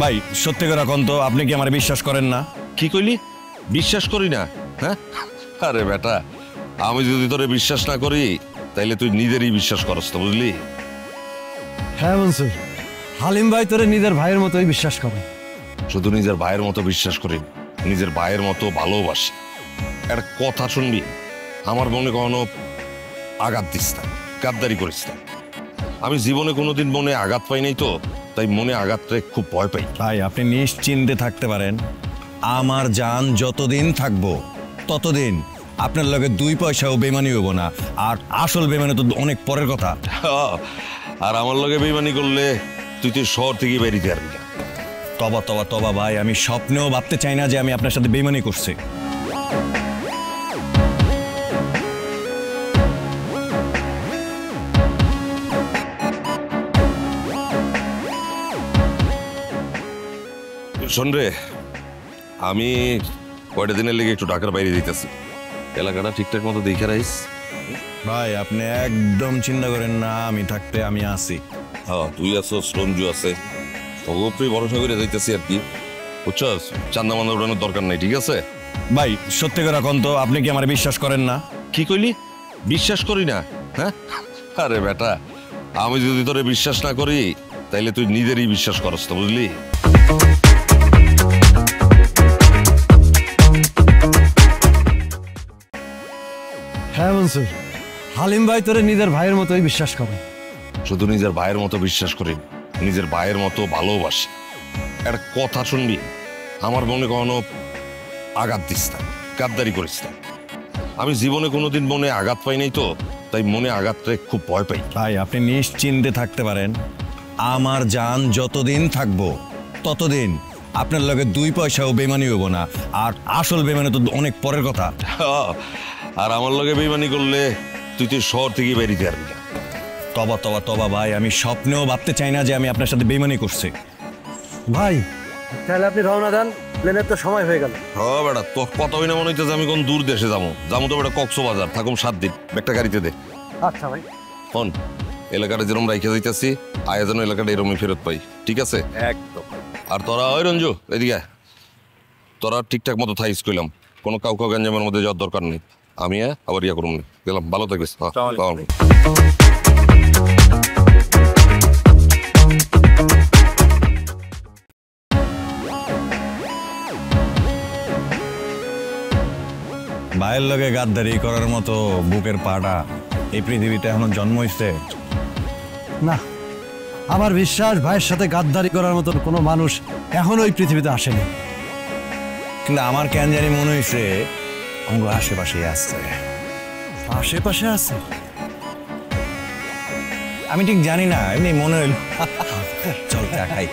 ভাই সত্যি করে এখন তো আপনি কি আমার বিশ্বাস করেন না? কি কইলি? বিশ্বাস করি না? হ্যাঁ, আরে বেটা, আমি যদি তোরে বিশ্বাস না করি তাইলে তুই নিজেরই বিশ্বাস করস তো, বুঝলি? হ্যাঁ মনসুর, হালিম ভাই তোরে নিজের ভাইয়ের মতোই বিশ্বাস করে। শুধু নিজের ভাইয়ের মতো বিশ্বাস করি, নিজের ভাইয়ের মতো ভালোবাসি। একটা কথা শুনবি, আমার মনে কখনো আঘাত দিস না, গাদ্দারি করিস না। আমি জীবনে কোনোদিন মনে আঘাত পাই নাই তো, তাই মনে আঘাতটা খুব ভয় পাই। ভাই আপনি নিশ্চিন্তে থাকতে পারেন, আমার জান যতদিন থাকবো ততদিন আপনার লগে 2 পয়সাও বেমানি হবো না। আর আসল বেমানি তো অনেক পরের কথা। আর আমার লগে বেইমানি করলে তুই তো শহর থেকে বেরিয়ে পারবি না। তবা তবা তবা ভাই, আমি স্বপ্নেও ভাবতে চাই না যে আমি আপনার সাথে বেমানি করছি। শোন রে, আমি কয়টা দিনের লেগে একটু ঢাকার বাইরে দিতেছি, এলাকাটা ঠিকঠাক মতো দেখে রাখিস। ভাই আপনি একদম চিন্তা করেন না, আমি থাকতে আমি আসি। হ্যাঁ, তুই আছো, রঞ্জু আছে, অবশ্যই ভরসা করে যাইতেছি আর কি, বুঝছস? চান্দা মান্দা উঠানোর দরকার নাই, ঠিক আছে? ভাই সত্যি করে এখন তো আপনি কি আমার বিশ্বাস করেন না? কি কইলি? বিশ্বাস করি না? হ্যাঁ, আরে বেটা, আমি যদি তোরে বিশ্বাস না করি তাইলে তুই নিজেরই বিশ্বাস করস তো, বুঝলি? হ্যাঁ মনসুর, হালিম ভাই তোরে নিজের ভাইয়ের মতোই বিশ্বাস করে। শুধু নিজের ভাইয়ের মতো বিশ্বাস করি, নিজের ভাইয়ের মতো ভালোবাসি। একটা কথা শুনবি, আমার মনে কখনো আঘাত দিস না, গাদ্দারি করিস না। আমি জীবনে কোনোদিন মনে আঘাত পাই নাই তো, তাই মনে আঘাতটা খুব ভয় পাই। ভাই আপনি নিশ্চিন্তে থাকতে পারেন, আমার জান যতদিন থাকবো ততদিন আপনার লগে 2 পয়সাও বেমানি হবো না। আর আসল বেমানি তো অনেক পরের কথা। আর আমার লগে বেইমানি করলে তুই তো শহর থেকে বেরিয়ে পারবি না। তবা তবা তবা ভাই, আমি স্বপ্নেও ভাবতে চাই না যে আমি আপনার সাথে বেমানি করছি। ভাই তাহলে আপনি রওনা দেন, প্লেনের তো সময় হয়ে গেল। হ্যাঁ বেটা, তোর কথা হই না মনে হইতেছে আমি কোন দূর দেশে যাবো তো বেটা, কক্সবাজার থাকুম 7 দিন, একটা গাড়িতে দে। আচ্ছা ভাই। ফোন এলাকাটা যেরকম রাইখে যাইতেছি, আয়োজন এলাকাটা এরকমই ফেরত পাই, ঠিক আছে? একদম। আর তোরা ওই রঞ্জু এদিকে, তোরা ঠিকঠাক মতো থাইস কইলাম, কোনো কাউকে গঞ্জামের মধ্যে যাওয়ার দরকার নেই। আমি আবার ইয়া করুন, গেলাম, ভালো থাকিস। ভাইয়ের লগে গাদ্দারি করার মতো বুকের পাটা এই পৃথিবীতে এখনো জন্ম হইছে না, আমার বিশ্বাস ভাইয়ের সাথে গাদ্দারি করার মতন কোনো মানুষ এখনো ওই পৃথিবীতে আসেনি। কিন্তু আমার কেন জানি মনে হয়েছে অঙ্গ আশেপাশে আসছে। আশেপাশে আছে? আমি ঠিক জানি না, এমনি মনে হইল। চল চা খাই।